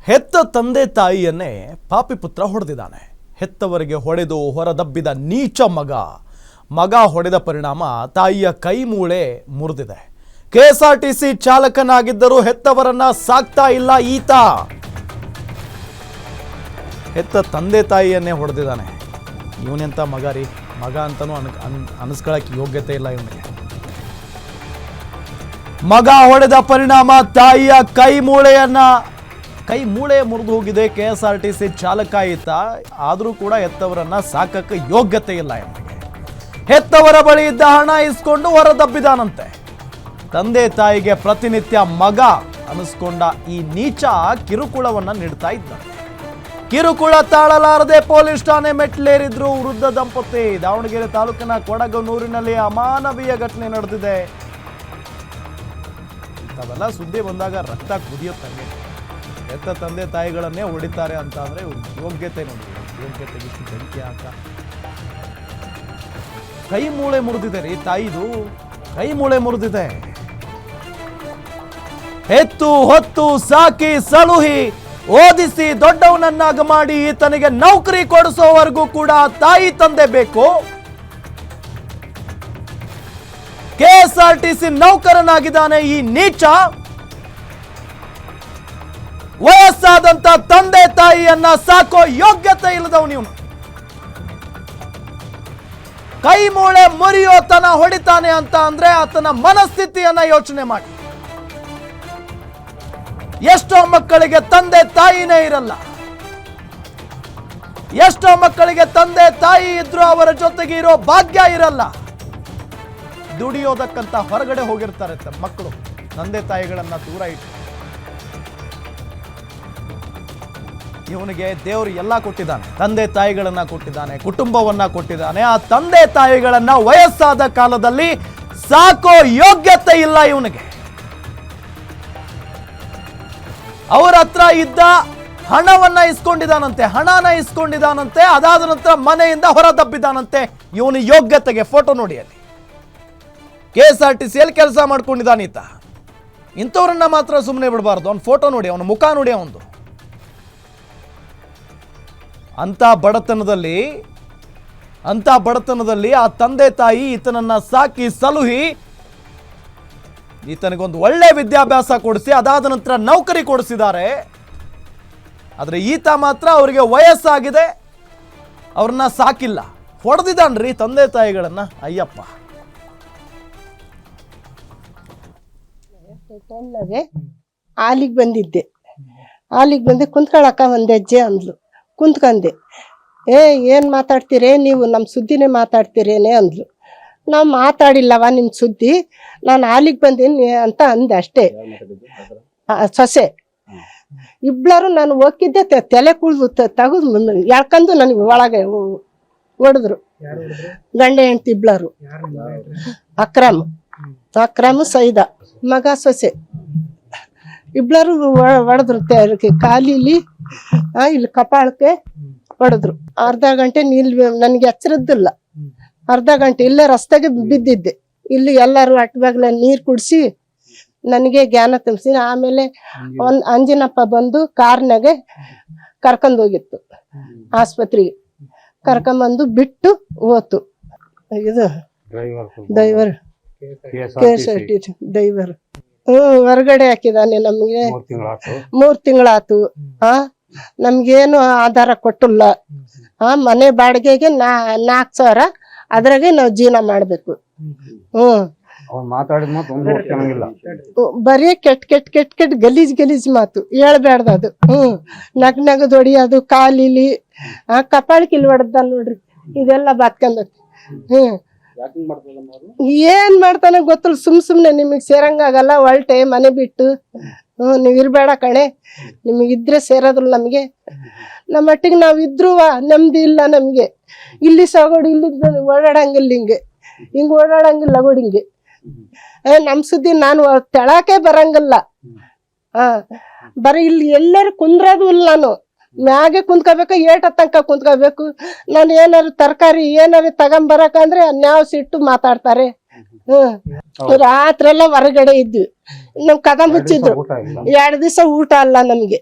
ಹೆತ್ತ ತಂದೆ ತಾಯಿಯನ್ನೇ ಪಾಪಿ ಪುತ್ರ ಹೊಡೆದಿದ್ದಾನೆ. ಹೆತ್ತವರಿಗೆ ಹೊಡೆದು ಹೊರದಬ್ಬಿದ ನೀಚ ಮಗ ಹೊಡೆದ ಪರಿಣಾಮ ತಾಯಿಯ ಕೈ ಮೂಳೆ ಮುರಿದಿದೆ. ಕೆಎಸ್ಆರ್ಟಿಸಿ ಚಾಲಕನಾಗಿದ್ದರೂ ಹೆತ್ತವರನ್ನ ಸಾಕ್ತಾ ಇಲ್ಲ ಈತ. ಹೆತ್ತ ತಂದೆ ತಾಯಿಯನ್ನೇ ಹೊಡೆದಿದ್ದಾನೆ. ಇವನೆಂತ ಮಗ ರೀ, ಮಗ ಅಂತನೂ ಅನಿಸ್ಕೊಳ್ಳೋಕೆ ಯೋಗ್ಯತೆ ಇಲ್ಲ ಇವನಿಗೆ. ಮಗ ಹೊಡೆದ ಪರಿಣಾಮ ತಾಯಿಯ ಕೈ ಮೂಳೆ ಮುರಿದು ಹೋಗಿದೆ. ಕೆಎಸ್ಆರ್ಟಿಸಿ ಚಾಲಕ ಈತ, ಆದರೂ ಕೂಡ ಹೆತ್ತವರನ್ನ ಸಾಕಕ್ಕೆ ಯೋಗ್ಯತೆ ಇಲ್ಲ ಇವನಿಗೆ. ಹೆತ್ತವರ ಬಳಿ ಇದ್ದ ಹಣ ಇಸ್ಕೊಂಡು ಹೊರದಬ್ಬಿದಾನಂತೆ. ತಂದೆ ತಾಯಿಗೆ ಪ್ರತಿನಿತ್ಯ ಮಗ ಅನಿಸ್ಕೊಂಡ ಈ ನೀಚ ಕಿರುಕುಳವನ್ನ ನೀಡ್ತಾ ಇದ್ದಾನೆ. ಕಿರುಕುಳ ತಾಳಲಾರದೆ ಪೊಲೀಸ್ ಠಾಣೆ ಮೆಟ್ಲೇರಿದ್ರು ವೃದ್ಧ ದಂಪತಿ. ದಾವಣಗೆರೆ ತಾಲೂಕಿನ ಕೊಡಗನೂರಿನಲ್ಲಿ ಅಮಾನವೀಯ ಘಟನೆ ನಡೆದಿದೆ. ಇಂಥವೆಲ್ಲ ಸುದ್ದಿ ಬಂದಾಗ ರಕ್ತ ಕುದಿಯುತ್ತಂಗೆ. ಹೆತ್ತ ತಂದೆ ತಾಯಿಗಳನ್ನೇ ಹೊಡಿತಾರೆ ಅಂತ ಅಂದ್ರೆ ಯೋಗ್ಯತೆ ನೋಡಿ, ಯೋಗ್ಯತೆಗೆ ಇಷ್ಟು ಬೆಂಕಿ ಹಾಕ. ಕೈ ಮೂಳೆ ಮುರಿದಿದೆ ರೀ ತಾಯಿದು, ಕೈ ಮೂಳೆ ಮುರಿದಿದೆ. ಹೆತ್ತು ಹೊತ್ತು ಸಾಕಿ ಸಲುಹಿ ಓದಿಸಿ ದೊಡ್ಡವನನ್ನಾಗ ಮಾಡಿ ಈತನಿಗೆ ನೌಕರಿ ಕೊಡಿಸೋವರೆಗೂ ಕೂಡ ತಾಯಿ ತಂದೆ ಬೇಕು. ಕೆಎಸ್ಆರ್ಟಿಸಿ ನೌಕರನಾಗಿದ್ದಾನೆ ಈ ನೀಚ. ವಯಸ್ಸಾದಂತ ತಂದೆ ತಾಯಿಯನ್ನ ಸಾಕೋ ಯೋಗ್ಯತೆ ಇಲ್ಲದವನು ಇವನು. ಕೈ ಮೂಳೆ ಮುರಿಯೋ ತನ ಹೊಡಿತಾನೆ ಅಂತ ಅಂದ್ರೆ ಆತನ ಮನಸ್ಥಿತಿಯನ್ನ ಯೋಚನೆ ಮಾಡಿ. ಎಷ್ಟೋ ಮಕ್ಕಳಿಗೆ ತಂದೆ ತಾಯಿನೇ ಇರಲ್ಲ. ಎಷ್ಟೋ ಮಕ್ಕಳಿಗೆ ತಂದೆ ತಾಯಿ ಇದ್ರು ಅವರ ಜೊತೆಗೆ ಇರೋ ಭಾಗ್ಯ ಇರಲ್ಲ. ದುಡಿಯೋದಕ್ಕಂತ ಹೊರಗಡೆ ಹೋಗಿರ್ತಾರೆ ಮಕ್ಕಳು, ತಂದೆ ತಾಯಿಗಳನ್ನ ದೂರ ಇಟ್ಟು. ಇವನಿಗೆ ದೇವರು ಎಲ್ಲ ಕೊಟ್ಟಿದ್ದಾನೆ, ತಂದೆ ತಾಯಿಗಳನ್ನ ಕೊಟ್ಟಿದ್ದಾನೆ, ಕುಟುಂಬವನ್ನ ಕೊಟ್ಟಿದ್ದಾನೆ. ಆ ತಂದೆ ತಾಯಿಗಳನ್ನ ವಯಸ್ಸಾದ ಕಾಲದಲ್ಲಿ ಸಾಕೋ ಯೋಗ್ಯತೆ ಇಲ್ಲ ಇವನಿಗೆ. ಅವರ ಹತ್ರ ಇದ್ದ ಹಣವನ್ನ ಇಸ್ಕೊಂಡಿದ್ದಾನಂತೆ. ಅದಾದ ನಂತರ ಮನೆಯಿಂದ ಹೊರದಬ್ಬಿದ್ದಾನಂತೆ. ಇವನ ಯೋಗ್ಯತೆಗೆ ಫೋಟೋ ನೋಡಿ, ಅಲ್ಲಿ ಕೆಎಸ್ಆರ್ಟಿಸಿಯಲ್ಲಿ ಕೆಲಸ ಮಾಡ್ಕೊಂಡಿದ್ದಾನೆ ಈತ. ಇಂಥವ್ರನ್ನ ಮಾತ್ರ ಸುಮ್ಮನೆ ಬಿಡಬಾರ್ದು. ಅವನ ಫೋಟೋ ನೋಡಿ, ಅವನ ಮುಖ ನೋಡಿ. ಅವನು ಅಂತ ಬಡತನದಲ್ಲಿ ಆ ತಂದೆ ತಾಯಿ ಈತನನ್ನ ಸಾಕಿ ಸಲುಹಿ ಈತನಿಗೊಂದು ಒಳ್ಳೆ ವಿದ್ಯಾಭ್ಯಾಸ ಕೊಡಿಸಿ ಅದಾದ ನಂತರ ನೌಕರಿ ಕೊಡಿಸಿದ್ದಾರೆ. ಆದರೆ ಈತ ಮಾತ್ರ ಅವರಿಗೆ ವಯಸ್ಸಾಗಿದೆ, ಅವ್ರನ್ನ ಸಾಕಿಲ್ಲ, ಹೊಡೆದಿದ್ದಾನ್ರಿ ತಂದೆ ತಾಯಿಗಳನ್ನ. ಅಯ್ಯಪ್ಪ, ಹಾಲಿಗೆ ಬಂದೆ ಕುಂತ್ಕೊಳಕ್ಕ ಒಂದ್ ಹೆಜ್ಜೆ ಅಂದ್ಲು. ಕುಂತ್ಕಂದೆ. ಏನ್ ಮಾತಾಡ್ತೀರೇ ನೀವು, ನಮ್ಮ ಸುದ್ದಿನೇ ಮಾತಾಡ್ತೀರೇನೆ ಅಂದ್ಲು. ನಾವು ಮಾತಾಡಿಲ್ಲವ ನಿಮ್ಮ ಸುದ್ದಿ, ನಾನು ಹಾಲಿಗೆ ಬಂದೀನಿ ಅಂತ ಅಂದೆ ಅಷ್ಟೇ. ಸೊಸೆ ಇಬ್ಳರು ನಾನು ಹೋಗಿದ್ದೆ, ತಲೆ ಕುಳ್ದು ತೆಗೆದು ಎಳ್ಕೊಂಡು ನನಗೆ ಒಳಗೆ ಹೊಡೆದ್ರು. ಗಂಡ ಹೆಂಡ್ತಿ ಇಬ್ಳರು. ಅಕ್ರಮ್ ಸೈದ ಮಗ ಸೊಸೆ ಇಬ್ಳರು ಹೊಡೆದ್ರು. ಕಾಲಿಲಿ ಇಲ್ಲಿ ಕಪಾಳಕ್ಕೆ ಹೊಡೆದ್ರು. ಅರ್ಧ ಗಂಟೆ ನನಗೆ ಎಚ್ಚರದ್ದಿಲ್ಲ. ಅರ್ಧ ಗಂಟೆ ಇಲ್ಲೇ ರಸ್ತೆಗೆ ಬಿದ್ದಿದ್ದೆ. ಇಲ್ಲಿ ಎಲ್ಲರೂ ಅಟ್ಬಾಗ್ಲ ನೀರ್ ಕುಡ್ಸಿ ನನಗೆ ಜ್ಞಾನ ತುಂಬಿಸಿ ಆಮೇಲೆ ಅಂಜಿನಪ್ಪ ಬಂದು ಕಾರ್ನಾಗೆ ಕರ್ಕೊಂಡ್ ಹೋಗಿತ್ತು ಆಸ್ಪತ್ರೆಗೆ. ಕರ್ಕೊಂಬಂದು ಬಿಟ್ಟು ಹೋತು. ಇದು ಡ್ರೈವರ್ ಕೆಎಸ್ಆರ್ಟಿಸಿ ಡ್ರೈವರ್ ಹೊರಗಡೆ ಹಾಕಿದಾನೆ. ನಮ್ಗೆ 3 ತಿಂಗಳಾತು. ನಮ್ಗೇನು ಆಧಾರ ಕೊಟ್ಟಿಲ್ಲ. ಮನೆ ಬಾಡಿಗೆಗೆ 4,000, ಅದ್ರಾಗೆ ನಾವು ಜೀವನ ಮಾಡ್ಬೇಕು. ಬರೀ ಕೆಟ್ಟ ಗಲೀಜ್ ಮಾತು ಹೇಳ್ಬೇಡ್ದು ಅದು. ನಗದು ಹೊಡಿಯೋದು, ಕಾಲಿಲಿ ಕಪಾಳಕಿಲ್ ಹೊಡೆದ ನೋಡ್ರಿ, ಇದೆಲ್ಲ ಬಾತ್ಕೊಂಡತಿ. ಏನ್ ಮಾಡ್ತಾನೆ ಗೊತ್ತಿಲ್ಲ. ಸುಮ್ನೆ ನಿಮಗ್ ಸೇರಂಗಾಗಲ್ಲ, ಹೊಲ್ಟೆ ಮನೆ ಬಿಟ್ಟು. ನೀವ್ ಇರ್ಬೇಡ ಕಣೆ, ನಿಮಗಿದ್ರೆ ಸೇರೋದಿಲ್ಲ ನಮ್ಗೆ. ನಮ್ಮ ಮಟ್ಟಿಗೆ ನಾವ್ ಇದ್ರು ನೆಮ್ಮದಿ ಇಲ್ಲ ನಮ್ಗೆ. ಇಲ್ಲಿ ಸಗೋಡು, ಇಲ್ಲಿ ಓಡಾಡಂಗಿಲ್ಲ, ಹಿಂಗ್ ಓಡಾಡಂಗಿಲ್ಲ ಗೋಡಿಂಗೆ. ನಮ್ ಸುದ್ದಿ ನಾನು ತೆಳಾಕೆ ಬರಂಗಿಲ್ಲ. ಬರೀ ಇಲ್ಲಿ ಎಲ್ಲರೂ ಕುಂದ್ರದು ಇಲ್ಲ. ನಾನು ಮ್ಯಾಗೆ ಕುಂತ್ಕೋಬೇಕು, ಏಟ ತನಕ ಕುಂತ್ಕೋಬೇಕು. ನಾನು ಏನಾರು ತರಕಾರಿ ಏನಾರು ತಗೊಂಬರಕಂದ್ರೆ ನ್ಯಾವ್ ಸಿಟ್ಟು ಮಾತಾಡ್ತಾರೆ. ರಾತ್ರಿ ಎಲ್ಲ ಹೊರಗಡೆ ಇದ್ವಿ. ನಮ್ ಕದ ಮುಚ್ಚಿದ್ರು. 2 ದಿವಸ ಊಟ ಅಲ್ಲ ನಮ್ಗೆ.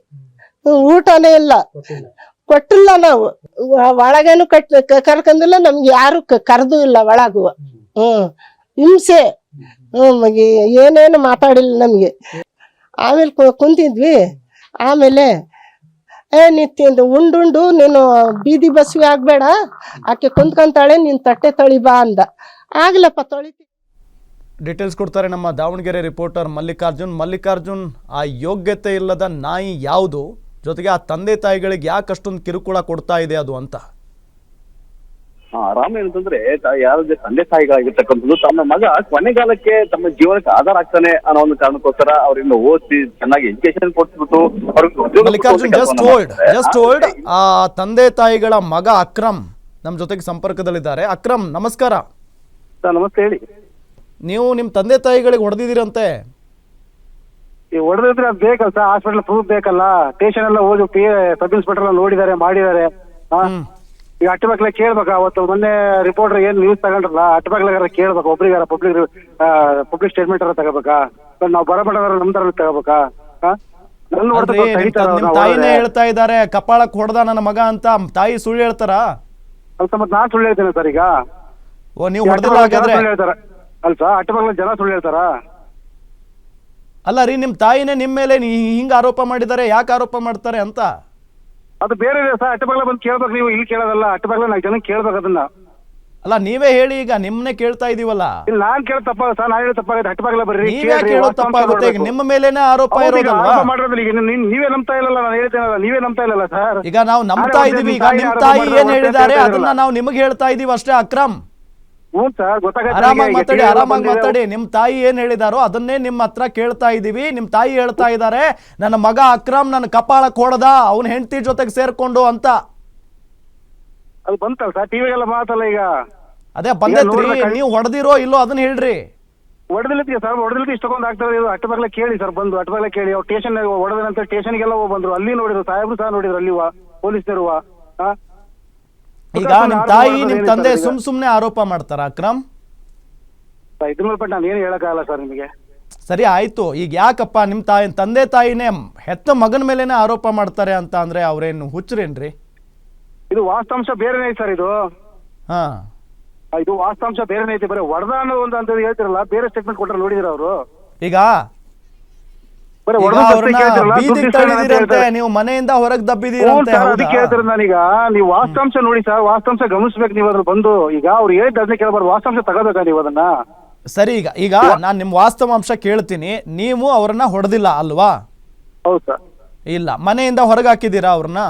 ಊಟನೇ ಇಲ್ಲ, ಕೊಟ್ಟಿಲ್ಲ. ನಾವು ಒಳಗೇನು ಕರ್ಕೊಂಡಿಲ್ಲ, ನಮ್ಗೆ ಯಾರು ಕರೆದು ಇಲ್ಲ ಒಳಗು. ಹಿಂಸೆ. ಏನೇನು ಮಾತಾಡಿಲ್ಲ ನಮ್ಗೆ. ಆಮೇಲೆ ಕುಂತಿದ್ವಿ. ಆಮೇಲೆ ನಿಂತು ಉಂಡುಂಡು ನೀನು ಬೀದಿ ಬಸ್ವಿ ಆಗ್ಬೇಡ, ಆಕೆ ಕುಂತ್ಕೊಂತಾಳೆ, ನೀನ್ ತಟ್ಟೆ ತೊಳಿ ಬಾ ಅಂದ. ಆಗ್ಲಪ್ಪ ತೊಳಿತಿ. ಡೀಟೇಲ್ಸ್ ಕೊಡ್ತಾರೆ ನಮ್ಮ ದಾವಣಗೆರೆ ರಿಪೋರ್ಟರ್ ಮಲ್ಲಿಕಾರ್ಜುನ್. ಆ ಯೋಗ್ಯತೆ ಇಲ್ಲದ ನಾಯಿ ಯಾವುದು, ಜೊತೆಗೆ ಆ ತಂದೆ ತಾಯಿಗಳಿಗೆ ಯಾಕೆ ಅಷ್ಟೊಂದು ಕಿರುಕುಳ ಕೊಡ್ತಾ ಇದೆ ಅದು ಅಂತ. ರಾಮ ಏನಂತಂದ್ರೆ ಯಾರ ತಂದೆ ತಾಯಿಗಳಾಗಿರ್ತಕ್ಕಂಥದ್ದು ತಮ್ಮ ಮಗ ಕೊನೆಗಾಲಕ್ಕೆ ತಮ್ಮ ಜೀವನಕ್ಕೆ ಆಧಾರ ಆಗ್ತಾನೆ ಅನ್ನೋ ಒಂದು ಕಾರಣಕ್ಕೋಸ್ಕರ ಅವ್ರನ್ನ ಓದಿಸಿ ಚೆನ್ನಾಗಿ ಎಜುಕೇಶನ್ ಕೊಟ್ಬಿಟ್ಟು ಮಲ್ಲಿಕಾರ್ಜುನ್ ಜಸ್ಟ್ ಹೋಲ್ಡ್. ಆ ತಂದೆ ತಾಯಿಗಳ ಮಗ ಅಕ್ರಮ್ ನಮ್ಮ ಜೊತೆಗೆ ಸಂಪರ್ಕದಲ್ಲಿದ್ದಾರೆ. ಅಕ್ರಮ್, ನಮಸ್ಕಾರ. ಸರ್ ನಮಸ್ತೆ, ಹೇಳಿ. ನೀವು ನಿಮ್ಮ ತಂದೆ ತಾಯಿಗಳಿಗೆ ಹೊಡೆದಿದ್ದೀರಂತೆ. ಹೊಡೆದಿದ್ರೆ ಅದು ಬೇಕಲ್ಲ ಸರ್, ಹಾಸ್ಪಿಟಲ್ ಪ್ರೂಫ್ ಬೇಕಲ್ಲ. ಸ್ಟೇಷನ್ ಎಲ್ಲ ಹೋಗಿ ಸಬ್ ಇನ್ಸ್ಪೆಕ್ಟರ್ ನೋಡಿದ್ದಾರೆ, ಮಾಡಿದ್ದಾರೆ. ಈಗ ಅಟ್ಟಬಾಗ್ಲ ಕೇಳ್ಬೇಕಾ? ಅವತ್ತು ಮೊನ್ನೆ ರಿಪೋರ್ಟರ್ ಏನ್ ನ್ಯೂಸ್ ತಗೊಂಡ್ರಲ್ಲ, ಅಟ್ಟಬಾಗ್ಲಾರ ಕೇಳ್ಬೇಕು, ಒಬ್ರಿಗಾರ ಪಬ್ಲಿಕ್ ಸ್ಟೇಟ್ಮೆಂಟ್ ತಗೋಬೇಕಾ? ನಾವು ಬರಬಡದ್ರ ನಮ್ದಾರ ತಗೋಬೇಕಾ? ನಿಮ್ ತಾಯಿನೇ ಹೇಳ್ತಾ ಇದ್ದಾರೆ ಕಪಾಳಕ್ ಹೊಡೆದ ನನ್ನ ಮಗ ಅಂತ. ತಾಯಿ ಸುಳ್ಳು ಹೇಳ್ತಾರ? ಅಲ್ಪ ಮತ್ ನಾನ್ ಸುಳ್ಳು ಹೇಳ್ತೇನೆ ಸರ್. ಈಗ ನೀವು ಹೊಡೆದಿಲ್ಲ ಹಾಗಾದ್ರೆ? ಹೇಳ್ತಾರ ಅಲ್ಸ, ಅಟ್ಟಬಾಗ್ಲ ಜನ ಸುಳ್ಳು ಹೇಳ್ತಾರ? ಅಲ್ಲ ರೀ, ನಿಮ್ ತಾಯಿನೇ ನಿಮ್ ಮೇಲೆ ಹಿಂಗ ಆರೋಪ ಮಾಡಿದ್ದಾರೆ. ಯಾಕೆ ಆರೋಪ ಮಾಡ್ತಾರೆ ಅಂತ? ಅದು ಬೇರೆ ಇದೆ ಸರ್. ಅಟ್ಟಬಾಗ್ಲ ಬಂದು ಕೇಳ್ಬೇಕು, ನೀವು ಇಲ್ಲಿ ಕೇಳೋದಲ್ಲ. ಅಟ್ಟಬಾಗ್ಲ 4 ಜನ ಕೇಳ್ಬೇಕು ಅದನ್ನ. ಅಲ್ಲ, ನೀವೇ ಹೇಳಿ. ಈಗ ನಿಮ್ನೆ ಕೇಳ್ತಾ ಇದೀವಲ್ಲ. ಇಲ್ಲ, ನಾನ್ ಕೇಳ ತಪ್ಪ ಸರ್, ನಾನ್ ಹೇಳಿ ತಪ್ಪಾಗುತ್ತೆ. ಅಟ್ಟಬಾಗ್ಲ ಬರ್ರಿ, ಕೇಳೋದು ತಪ್ಪಾಗುತ್ತೆ. ಈಗ ನಿಮ್ಮ ಮೇಲೇನೆ ಆರೋಪ ಇರೋದಲ್ವಾ? ನೀವೇ ನಂಬ್ತಾ ಇಲ್ಲ, ನಾನು ಹೇಳ್ತೇನಲ್ಲ, ನೀವೇ ನಂಬ್ತಾ ಇಲ್ಲ ಸರ್. ಈಗ ನಾವು ನಂಬ್ತಾ ಇದೀವಿ. ಈಗ ನಿಮ್ ತಾಯಿ ಏನ್ ಹೇಳಿದ್ದಾರೆ ಅದನ್ನ ನಾವು ನಿಮಗೆ ಹೇಳ್ತಾ ಇದೀವಿ ಅಷ್ಟೇ. ಅಕ್ರಮ್, ಆರಾಮಾಗಿ ಮಾತಾಡಿ. ನಿಮ್ ತಾಯಿ ಏನ್ ಹೇಳಿದಾರೋ ಅದನ್ನೇ ನಿಮ್ಮ ಹತ್ರ ಕೇಳ್ತಾ ಇದೀವಿ. ನಿಮ್ ತಾಯಿ ಹೇಳ್ತಾ ಇದಾರೆ ನನ್ನ ಮಗ ಅಕ್ರಮ್ ನನ್ನ ಕಪಾಳಕ್ ಹೊಡೆದ, ಅವನ್ ಹೆಂಡತಿ ಜೊತೆಗೆ ಸೇರ್ಕೊಂಡು ಅಂತ. ಅದು ಬಂತಲ್ಲ ಸರ್, ಟಿವಿಗೆಲ್ಲ ಮಾತಲ್ಲ ಈಗ. ಅದೇ ಬಂದೈತ್ರಿ, ನೀವು ಹೊಡೆದಿರೋ ಇಲ್ಲೋ ಅದನ್ನ ಹೇಳ್ರಿ. ಹೊಡೆದಿಲ್ಲ ಸರ್, ಹೊಡೆದಿಲ್ಲ ಇಷ್ಟೊಂದು ಆಗ್ತದೆ. ಅಟ್ಟಬಾಗ್ಲ ಕೇಳಿ ಸರ್, ಬಂದು ಅಟ್ಟಬಾಗ್ಲ ಕೇಳಿ. ಅವ್ರು ಸ್ಟೇಷನ್ ಹೊಡೆದಂತ ಸ್ಟೇಷನ್ಗೆಲ್ಲ ಹೋಗಿ ಬಂದ್ರು, ಅಲ್ಲಿ ನೋಡಿದ್ರು, ಸಾಹೇಬ್ರು ಸಹ ನೋಡಿದ್ರು, ಅಲ್ಲಿ ಪೊಲೀಸರು. ಈಗ ನಿಮ್ ತಾಯಿ ನಿಮ್ ತಂದೆ ಸುಮ್ನೆ ಆರೋಪ ಮಾಡ್ತಾರ ಅಕ್ರಮ್? ಇದ್ರ ಮೇಲೆ ನಾನು ಏನು ಹೇಳಕ್ಕಾಗಲ್ಲ ಸರ್ ನಿಮಗೆ. ಸರಿ ಆಯ್ತು. ಈಗ ಯಾಕಪ್ಪ ನಿಮ್ ತಂದೆ ತಾಯಿನೇ ಹೆತ್ತ ಮಗನ ಮೇಲೆನೆ ಆರೋಪ ಮಾಡ್ತಾರೆ ಅಂತ ಅಂದ್ರೆ ಅವ್ರೇನು ಹುಚ್ಚರೇನ್ರಿ? ಇದು ವಾಸ್ತವಾಂಶ ಬೇರೆನೇ ಐತಿ ಸರ್. ಇದು ಇದು ವಾಸ್ತವಾಂಶ ಬೇರೆನೇ ಐತಿ. ಬರೀ ಹೊಡೆದ ಅನ್ನೋ ಒಂದು ಅಂತ ಹೇಳ್ತಿರಲ್ಲ, ಬೇರೆ ಸ್ಟೇಟ್ಮೆಂಟ್ ಕೊಟ್ಟರೆ ನೋಡಿದಿರ ಅವರು. ಈಗ ನೀವು ಮನೆಯಿಂದ ಹೊರಗೆ ದಬ್ಬಿದೀರಂತೆ. ಅದಕ್ಕೆ ಹೇಳ್ತಾರೆ ನಾನೀಗ, ನೀವು ವಾಸ್ತವಾಂಶ ನೋಡಿ ಸರ್, ವಾಸ್ತವಾಂಶ ಗಮನಿಸ್ಬೇಕು ನೀವು ಅದ್ರ ಬಂದು. ಈಗ ಅವ್ರು ಹೇಳಿದ ಅದನ್ನ ಕೇಳಬಾರ್ದು, ವಾಸ್ತವಾಂಶ ತಗೋಬೇಕಾ ನೀವು ಅದನ್ನ? ಸರಿ, ಈಗ ನಾನ್ ನಿಮ್ ವಾಸ್ತವಾಂಶ ಕೇಳ್ತೀನಿ. ನೀವು ಅವ್ರನ್ನ ಹೊಡೆದಿಲ್ಲ ಅಲ್ವಾ? ಹೌದು ಸರ್. ಇಲ್ಲ, ಮನೆಯಿಂದ ಹೊರಗೆ ಹಾಕಿದೀರಾ ಅವ್ರನ್ನ?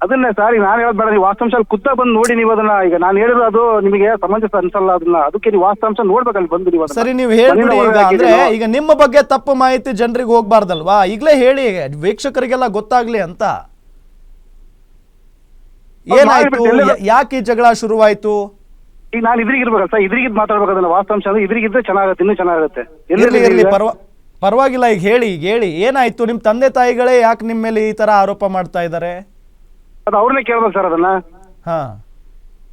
ಅದನ್ನೇ ಸರ್ ಈಗ ನಾನು ಹೇಳೋದ್ ಬೇಡ, ನೀವು ವಾಸ್ತವಾಂಶ ಕುತ್ತ ಬಂದು ನೋಡಿ ನೀವು ಅದನ್ನ. ಈಗ ನಾನು ಹೇಳಿದ್ರು ಅದು ನಿಮಗೆ ಸಮಂಜಸ ಅನ್ಸಲ್ಲ ಅದನ್ನ, ಅದಕ್ಕೆ ನೀವು ವಾಸ್ತವಾಂಶ ನೋಡ್ಬೇಕಲ್ಲಿ ಬಂದು ನೀವು. ಸರಿ, ನೀವು ಹೇಳ್ಬಿಡಿ. ಈಗ ಅಂದ್ರೆ ಈಗ ನಿಮ್ಮ ಬಗ್ಗೆ ತಪ್ಪು ಮಾಹಿತಿ ಜನರಿಗೆ ಹೋಗ್ಬಾರ್ದಲ್ವಾ? ಈಗಲೇ ಹೇಳಿ, ವೀಕ್ಷಕರಿಗೆಲ್ಲ ಗೊತ್ತಾಗ್ಲಿ ಅಂತ. ಏನಾಯ್ತು? ಯಾಕೆ ಈ ಜಗಳ ಶುರುವಾಯ್ತು? ಈಗ ನಾನು ಇದ್ರಿಗಿರ್ಬೇಕಲ್ಲ ಸರ್, ಇದ್ರಿಗಿದ್ ಮಾತಾಡ್ಬೇಕು ಅದನ್ನ. ವಾಸ್ತವಾಂಶ ಅಂದ್ರೆ ಇದ್ರಿಗಿದ್ರೆ ಚೆನ್ನಾಗುತ್ತೆ, ಇನ್ನೂ ಚೆನ್ನಾಗುತ್ತೆ. ಇರ್ಲಿ, ಪರವಾಗಿಲ್ಲ. ಈಗ ಹೇಳಿ ಏನಾಯ್ತು? ನಿಮ್ ತಂದೆ ತಾಯಿಗಳೇ ಯಾಕೆ ನಿಮ್ ಮೇಲೆ ಈ ತರ ಆರೋಪ ಮಾಡ್ತಾ ಇದ್ದಾರೆ? ಅದು ಅವ್ರನ್ನೇ ಕೇಳ್ಬೇಕು ಸರ್ ಅದನ್ನ.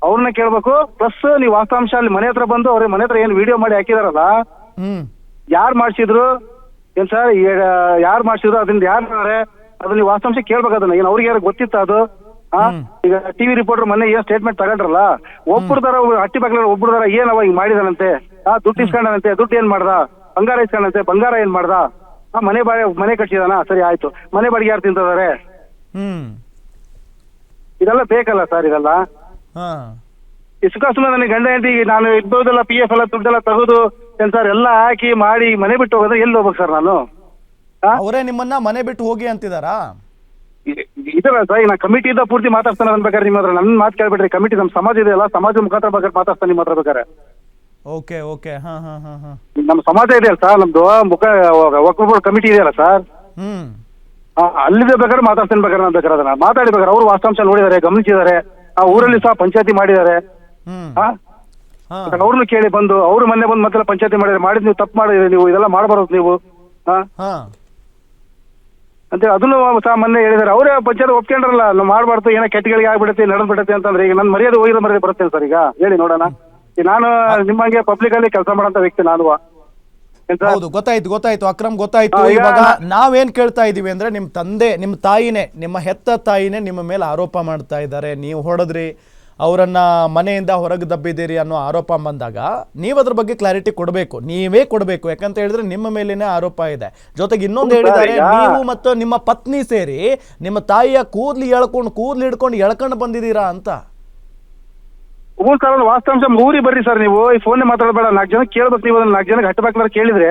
ಅವ್ರನ್ನ ಕೇಳ್ಬೇಕು. ಪ್ಲಸ್ ನೀವು ವಾಸ್ತವಾಂಶ ಅಲ್ಲಿ ಮನೆ ಹತ್ರ ಬಂದು ಅವ್ರ ಮನೆ ಹತ್ರ ಏನ್ ವಿಡಿಯೋ ಮಾಡಿ ಹಾಕಿದಾರಲ್ಲ, ಯಾರು ಮಾಡ್ಸಿದ್ರು ಏನ್ ಸರ್, ಯಾರು ಮಾಡ್ಸಿದ್ರು, ಅದನ್ನ ಯಾರು ಅದನ್ನ ನೀವು ವಾಸ್ತವಾಂಶ ಕೇಳ್ಬೇಕು ಅದನ್ನ. ಏನ್ ಅವ್ರಿಗೆ ಯಾರು ಗೊತ್ತಿತ್ತ ಅದು? ಈಗ ಟಿವಿ ರಿಪೋರ್ಟರ್ ಮೊನ್ನೆ ಏನ್ ಸ್ಟೇಟ್ಮೆಂಟ್ ತಗೊಂಡ್ರಲ್ಲ, ಒಬ್ಬರದಾರ ಹಟ್ಟಿ ಬಾಗ್ಲ ಒಬ್ಬರದಾರ ಏನವ ಹಿಂಗ್ ಮಾಡಿದಾನಂತೆ, ದುಡ್ಡು ಇಸ್ಕೊಂಡಂತೆ, ದುಡ್ಡು ಏನ್ ಮಾಡ್ದ, ಬಂಗಾರ ಇಸ್ಕೊಂಡಂತೆ, ಬಂಗಾರ ಏನ್ ಮಾಡ್ದ, ಮನೆ ಕಟ್ಸಿದಾನ, ಸರಿ ಆಯ್ತು, ಮನೆ ಬಾಡಿಗೆ ಯಾರು ತಿಂತಿದ್ದಾರೆ? ಇದೆಲ್ಲ ಬೇಕಲ್ಲ ಸರ್. ಇದೆಲ್ಲ ಸುಖ ನನಗೆ ಗಂಡ ಹೆಂಡತಿ ನಾನು ಇದ್ದೋದೆಲ್ಲ PF ಎಲ್ಲ ದುಡ್ಡೆಲ್ಲ ತೆಗೆದು ಸರ್ ಎಲ್ಲ ಹಾಕಿ ಮಾಡಿ ಮನೆ ಬಿಟ್ಟು ಹೋಗೋದ್ರೆ ಎಲ್ಲಿ ಹೋಗ್ಬೇಕು ಸರ್ ನಾನು? ಅವರೇ ನಿಮ್ಮನ್ನ ಮನೆ ಬಿಟ್ಟು ಹೋಗಿ ಅಂತಿದಾರಾ? ಇದಲ್ಲ ಸರ್, ಈಗ ನಾ ಕಮಿಟಿಯಿಂದ ಪೂರ್ತಿ ಮಾತಾಡ್ತಾನೆ ಅನ್ಬೇಕಾದ್ರೆ ನಿಮ್ಮ ಹತ್ರ ನನ್ನ ಮಾತು ಕೇಳ್ಬಿಟ್ರಿ. ಕಮಿಟಿ ನಮ್ಮ ಸಮಾಜ ಇದೆಯಲ್ಲ, ಸಮಾಜದ ಮುಖಾಂತರ ಬೇಕಾದ್ರೆ ಮಾತಾಡ್ತಾನೆ ನಿಮ್ಮ ಹತ್ರ ಬೇಕಾರೆ. ಓಕೆ. ನಮ್ಮ ಸಮಾಜ ಇದೆಯಲ್ಲ ಸರ್, ನಮ್ದು ಒಕ್ಕೂಟ ಕಮಿಟಿ ಇದೆಯಲ್ಲ ಸರ್, ಅಲ್ಲಿದೆ ಬೇಕಾದ್ರೆ ಮಾತಾಡ್ತಾನೆ ಬೇಕಾದ್ರೆ ನಾನು ಬೇಕಾದ್ರೆ ಅದನ್ನ ಮಾತಾಡಿಬೇಕಾದ್ರೆ ಅವ್ರು ವಾಸ್ತವಾಂಶ ನೋಡಿದ್ದಾರೆ, ಗಮನಿಸಿದ್ದಾರೆ. ಆ ಊರಲ್ಲಿ ಸಹ ಪಂಚಾಯತಿ ಮಾಡಿದ್ದಾರೆ. ಅವ್ರನ್ನ ಕೇಳಿ ಬಂದು, ಅವ್ರು ಮೊನ್ನೆ ಬಂದು ಮತ್ತೆ ಪಂಚಾಯತಿ ಮಾಡಿದ್ ನೀವು ತಪ್ಪು ಮಾಡಿದ್ರಿ, ನೀವು ಇದೆಲ್ಲ ಮಾಡಬಾರದು ನೀವು ಅಂತೇಳಿ ಅದನ್ನು ಸಹ ಮೊನ್ನೆ ಹೇಳಿದಾರೆ. ಅವರೇ ಪಂಚಾಯತ್ ಒಪ್ಕೊಂಡ್ರಲ್ಲ, ನಾವು ಮಾಡಬಾರ್ದು, ಏನೋ ಕೆಟ್ಟಗಳಿಗೆ ಆಗ್ಬಿಡುತ್ತೆ, ನಡೆದ್ಬಿಡುತ್ತೆ ಅಂತಂದ್ರೆ. ಈಗ ನನ್ನ ಮರ್ಯಾದೆ ಹೋಗಿರೋ ಮರ್ಯಾದೆ ಬರುತ್ತೆ ಸರ್. ಈಗ ಹೇಳಿ ನೋಡೋಣ. ನಾನು ನಿಮ್ಮಂಗೆ ಪಬ್ಲಿಕ್ ಅಲ್ಲಿ ಕೆಲಸ ಮಾಡೋಂಥ ವ್ಯಕ್ತಿ ನಾನು. ಏನ್ ಸರ್? ಹೌದು, ಗೊತ್ತಾಯ್ತು ಅಕ್ರಮ್, ಗೊತ್ತಾಯ್ತು. ಈಗ ಇವಾಗ ನಾವೇನ್ ಕೇಳ್ತಾ ಇದೀವಿ ಅಂದ್ರೆ ನಿಮ್ಮ ತಂದೆ, ನಿಮ್ಮ ತಾಯಿನೇ, ನಿಮ್ಮ ಹೆತ್ತ ತಾಯಿನೇ ನಿಮ್ಮ ಮೇಲೆ ಆರೋಪ ಮಾಡ್ತಾ ಇದ್ದಾರೆ, ನೀವು ಹೊಡೆದ್ರಿ, ಅವರನ್ನ ಮನೆಯಿಂದ ಹೊರಗೆ ದಬ್ಬಿದ್ದೀರಿ ಅನ್ನೋ ಆರೋಪ ಬಂದಾಗ ನೀವು ಅದ್ರ ಬಗ್ಗೆ ಕ್ಲಾರಿಟಿ ಕೊಡಬೇಕು, ನೀವೇ ಕೊಡಬೇಕು. ಯಾಕಂತ ಹೇಳಿದ್ರೆ ನಿಮ್ಮ ಮೇಲೇನೆ ಆರೋಪ ಇದೆ. ಜೊತೆಗೆ ಇನ್ನೊಂದು ಹೇಳಿದ್ದಾರೆ, ನೀವು ಮತ್ತು ನಿಮ್ಮ ಪತ್ನಿ ಸೇರಿ ನಿಮ್ಮ ತಾಯಿಯ ಕೂದ್ಲು ಹಿಡ್ಕೊಂಡು ಎಳ್ಕೊಂಡು ಬಂದಿದ್ದೀರಾ ಅಂತ. ಹ್ಞೂ ಸರ್, ವಾಸ್ತವಾಂಶ ಊರಿಗೆ ಬರ್ರಿ ಸರ್, ನೀವು ಈ ಫೋನ್ ಮಾತಾಡಬೇಡ, 4 ಜನ ಕೇಳ್ಬೇಕು. ನೀವು 4 ಜನಕ್ಕೆ ಹಟ್ಟಬೇಕಂದ್ರೆ ಕೇಳಿದ್ರೆ,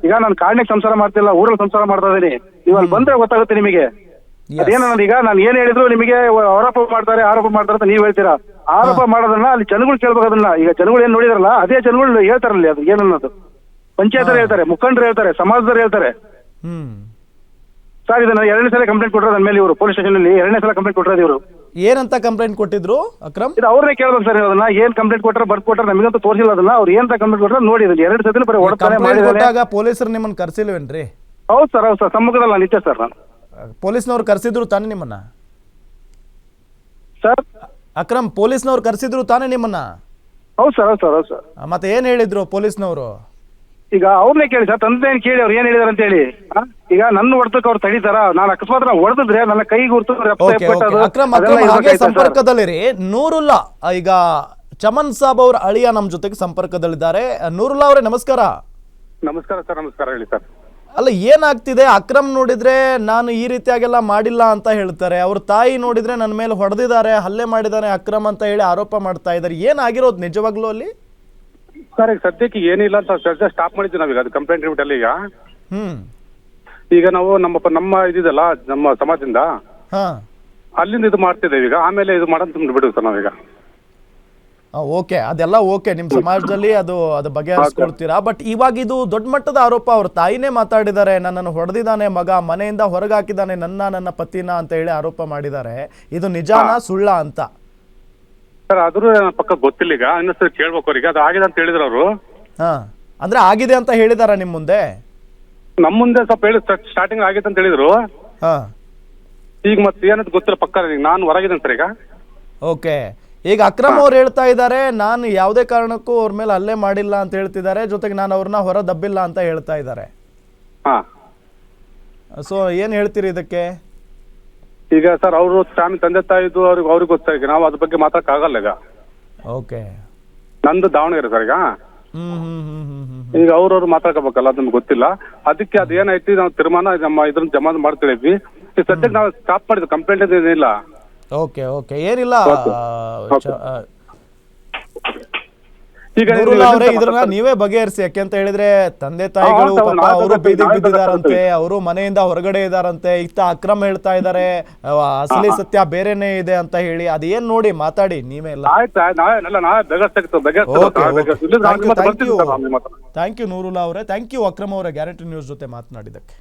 ಈಗ ನಾನು ಕಾಡ್ನಾಗ ಸಂಸಾರ ಮಾಡ್ತಿಲ್ಲ, ಊರಲ್ಲಿ ಸಂಸಾರ ಮಾಡ್ತಾ ಇದೀನಿ, ನೀವು ಅಲ್ಲಿ ಬಂದ್ರೆ ಗೊತ್ತಾಗುತ್ತೆ ನಿಮಗೆ. ಅದೇನನ್ನೋದು, ಈಗ ನಾನು ಏನ್ ಹೇಳಿದ್ರು ನಿಮಗೆ ಆರೋಪ ಮಾಡ್ತಾರೆ ಅಂತ ನೀವ್ ಹೇಳ್ತೀರಾ. ಆರೋಪ ಮಾಡೋದನ್ನ ಅಲ್ಲಿ ಜನಗಳು ಕೇಳ್ಬೇಕು. ಅದನ್ನ ಈಗ ಜನಗಳು ಏನ್ ನೋಡಿದ್ರಲ್ಲ, ಅದೇ ಜನಗಳು ಹೇಳ್ತಾರಲ್ಲಿ ಅದು ಏನನ್ನೋದು. ಪಂಚಾಯತ್ ಹೇಳ್ತಾರೆ, ಮುಖಂಡರು ಹೇಳ್ತಾರೆ, ಸಮಾಜದವ್ರು ಹೇಳ್ತಾರೆ. ಸರ್, ಇದನ್ನ 2ನೇ ಸಲ ಕಂಪ್ಲೇಂಟ್ ಕೊಟ್ಟರು ನನ್ನ ಮೇಲೆ. ಇವರು ಪೊಲೀಸ್ ಸ್ಟೇಷನ್ ಅಲ್ಲಿ 2ನೇ ಸಲ ಕಂಪ್ಲೇಂಟ್ ಕೊಟ್ಟರು. ಇವರು ಏನಂತ ಕಂಪ್ಲೇಂಟ್ ಕೊಟ್ಟಿದ್ರು ಅಕ್ರಮ್? ಇದು ಅವ್ರನ್ನೇ ಕೇಳ್ಬೇಕು ಸರ್. ಅದನ್ನ ಏನ್ ಕಂಪ್ಲೇಂಟ್ ಕೊಟ್ಟರೆ ಬರ್ಕೊಟ್ರೆ ನಮಗಂತೂ ತೋರಿಸಿಲ್ಲ. ಅದನ್ನ ಅವ್ರು ಏನ್ ಕಂಪ್ಲೇಂಟ್ ಕೊಟ್ಟರೆ ನೋಡಿ, 2 ಸತಿ ಬರೀ ಹೊಡ್ತಾನೆ ಮಾಡಿದಾಗ ಪೊಲೀಸರು ನಿಮ್ಮನ್ನ ಕರ್ಸಿಲ್ವೇನ್ರಿ? ಹೌದು ಸರ್, ಸಮ್ಮುಖದಲ್ಲ ನಿತ್ಯ ಸರ್. ನಾನು ಪೊಲೀಸ್ನವ್ರು ಕರ್ಸಿದ್ರು ತಾನೇ ನಿಮ್ಮನ್ನ? ಸರ್ ಅಕ್ರಮ್, ಪೊಲೀಸ್ನವ್ರು ಕರ್ಸಿದ್ರು ತಾನೇ ನಿಮ್ಮನ್ನ? ಹೌದು ಸರ್. ಮತ್ತೆ ಏನ್ ಹೇಳಿದ್ರು ಪೊಲೀಸ್ನವರು? ಈಗ ಅವ್ರನ್ನೇ ಕೇಳಿ ಸರ್, ತಂದೆ ಕೇಳಿ ಅವ್ರು ಏನ್ ಹೇಳಿದಾರೆ ಅಂತ ಹೇಳಿ. ಈಗ ನನ್ನ ಹೊಡ್ತಕ್ಕೆ ಅವ್ರು ತಡೀತಾರ? ನಾನು ಅಕಸ್ಮಾತ್ ಹೊಡೆದಿದ್ರೆ ನನ್ನ ಕೈಗೆ ಗುರ್ತು ಅಕ್ರಮ್, ಸಂಪರ್ಕದಲ್ಲಿರಿ. ನೂರುಲ್ಲಾ, ಈಗ ಚಮನ್ ಸಾಬ್ ಅವ್ರ ಅಳಿಯ ನಮ್ ಜೊತೆಗೆ ಸಂಪರ್ಕದಲ್ಲಿದ್ದಾರೆ. ನೂರುಲ್ಲಾ ಅವರೇ, ನಮಸ್ಕಾರ. ನಮಸ್ಕಾರ ಸರ್. ನಮಸ್ಕಾರ, ಹೇಳಿ ಸರ್. ಅಲ್ಲ, ಏನಾಗ್ತಿದೆ? ಅಕ್ರಮ್ ನೋಡಿದ್ರೆ ನಾನು ಈ ರೀತಿಯಾಗೆಲ್ಲ ಮಾಡಿಲ್ಲ ಅಂತ ಹೇಳ್ತಾರೆ, ಅವ್ರ ತಾಯಿ ನೋಡಿದ್ರೆ ನನ್ನ ಮೇಲೆ ಹೊಡೆದಿದ್ದಾರೆ, ಹಲ್ಲೆ ಮಾಡಿದ್ದಾರೆ ಅಕ್ರಮ್ ಅಂತ ಹೇಳಿ ಆರೋಪ ಮಾಡ್ತಾ ಇದ್ದಾರೆ. ಏನಾಗಿರೋದು ನಿಜವಾಗ್ಲೂ ಅಲ್ಲಿ? ಸರ್, ಈಗ ಸದ್ಯಕ್ಕೆ ಏನಿಲ್ಲ ಅಂತ ಸದ್ಯ ಸ್ಟಾಪ್ ಮಾಡಿದ್ವಿ ನಾವೀಗ. ಅದು ಕಂಪ್ಲೇಂಟ್ ರಿಪೋರ್ಟ್ ಅಲ್ಲಿ ಈಗ ನಾವು ನಮ್ಮ ಇದಿದಲ್ಲ, ನಮ್ಮ ಸಮಾಜದಿಂದ ಅಲ್ಲಿಂದ ಇದು ಮಾಡ್ತಿದ್ದೇವೆ ಈಗ. ಆಮೇಲೆ ಇದು ಮಾಡೋದು ಬಿಡುದು ಸರ್ ನಾವೀಗ. ಓಕೆ, ಅದೆಲ್ಲ ಓಕೆ, ನಿಮ್ ಸಮಾಜದಲ್ಲಿ ಅದು ಬಗೆಹರಿಸ್ಕೊಳ್ತೀರಾ. ಬಟ್ ಇವಾಗ ಇದು ದೊಡ್ಡ ಮಟ್ಟದ ಆರೋಪ. ಅವ್ರ ತಾಯಿನೇ ಮಾತಾಡಿದ್ದಾರೆ, ನನ್ನನ್ನು ಹೊಡೆದಿದ್ದಾನೆ ಮಗ, ಮನೆಯಿಂದ ಹೊರಗೆ ಹಾಕಿದ್ದಾನೆ ನನ್ನ ಪತಿನ ಅಂತ ಹೇಳಿ ಆರೋಪ ಮಾಡಿದ್ದಾರೆ. ಇದು ನಿಜಾನಾ ಸುಳ್ಳ ಅಂತ? ಸರ್, ಆದ್ರೂ ಪಕ್ಕ ಗೊತ್ತಿಲ್ಲ. ಈಗ ಇನ್ನೊಂದ್ಸರಿ ಕೇಳ್ಬೇಕು ಅವ್ರಿಗೆ. ಅದು ಆಗಿದೆ ಅಂತ ಹೇಳಿದ್ರು ಅವರು. ಅಂದ್ರೆ ಆಗಿದೆ ಅಂತ ಹೇಳಿದಾರ ನಿಮ್ ಮುಂದೆ? ನಮ್ಮ ಮುಂದೆ ಸ್ವಲ್ಪ ಹೇಳಿ ಸ್ಟಾರ್ಟಿಂಗ್ ಆಗಿದೆ ಅಂತ ಹೇಳಿದ್ರು. ಈಗ ಮತ್ತೆ ಏನಂತ ಗೊತ್ತಿಲ್ಲ ಪಕ್ಕ. ನಾನು ಹೊರಗಿದ್ದೇನೆ ಸರ್ ಈಗ. ಓಕೆ, ಈಗ ಅಕ್ರಮ್ ಅವ್ರು ಹೇಳ್ತಾ ಇದ್ದಾರೆ, ನಾನು ಯಾವುದೇ ಕಾರಣಕ್ಕೂ ಅವ್ರ ಮೇಲೆ ಹಲ್ಲೆ ಮಾಡಿಲ್ಲ ಅಂತ ಹೇಳ್ತಿದ್ದಾರೆ, ಜೊತೆಗೆ ನಾನು ಅವ್ರನ್ನ ಹೊರ ದಬ್ಬಿಲ್ಲ ಅಂತ ಹೇಳ್ತಾ ಇದ್ದಾರೆ. ಸೊ ಏನ್ ಹೇಳ್ತೀರಿ ಇದಕ್ಕೆ? ಈಗ ಸರ್, ಅವರು ತಂದೆ ತಾಯಿದು ಅವ್ರಿಗೆ ಗೊತ್ತಾ. ಈಗ ನಾವು ಅದ್ರ ಬಗ್ಗೆ ಮಾತಾಡಕ್ ಆಗಲ್ಲ ಈಗ. ಓಕೆ, ನಂದು ದಾವಣಗೆರೆ ಸರ್ ಈಗ. ಈಗ ಅವ್ರವ್ರು ಮಾತಾಡ್ಕೋಬೇಕಲ್ಲ, ಅದನ್ನ ಗೊತ್ತಿಲ್ಲ. ಅದಕ್ಕೆ ಅದ್ ಏನೈತಿ ನಾವು ತೀರ್ಮಾನ ನಮ್ಮ ಇದ್ರನ್ನ ಜಮಾ ಮಾಡ್ತಿದ್ವಿ. ಸದ್ಯಕ್ಕೆ ನಾವು ಸ್ಟಾಪ್ ಮಾಡಿದ್ವಿ, ಕಂಪ್ಲೇಂಟ್ ಏನಿಲ್ಲ. ಓಕೆ, ಏನಿಲ್ಲ. ಈಗ ಇದ್ರನ್ನ ನೀವೇ ಬಗೆಹರಿಸಿ. ಯಾಕೆಂತ ಹೇಳಿದ್ರೆ ತಂದೆ ತಾಯಿಗಳು ಪಾಪ ಅವರು ಬೀದಿಗೆ ಬಿದ್ದಿದಾರಂತೆ, ಅವರು ಮನೆಯಿಂದ ಹೊರಗಡೆ ಇದಾರಂತೆ. ಇತ್ತ ಅಕ್ರಮ್ ಹೇಳ್ತಾ ಇದಾರೆ ಅಸಲಿ ಸತ್ಯ ಬೇರೆನೆ ಇದೆ ಅಂತ ಹೇಳಿ. ಅದೇನ್ ನೋಡಿ ಮಾತಾಡಿ ನೀವೇ ಎಲ್ಲ. ಥ್ಯಾಂಕ್ ಯು ನೂರುಲ್ಲಾ ಅವರೇ, ಥ್ಯಾಂಕ್ ಯು ಅಕ್ರಮ್ ಅವರೇ, ಗ್ಯಾರಂಟಿ ನ್ಯೂಸ್ ಜೊತೆ ಮಾತನಾಡಿದಕ್ಕೆ.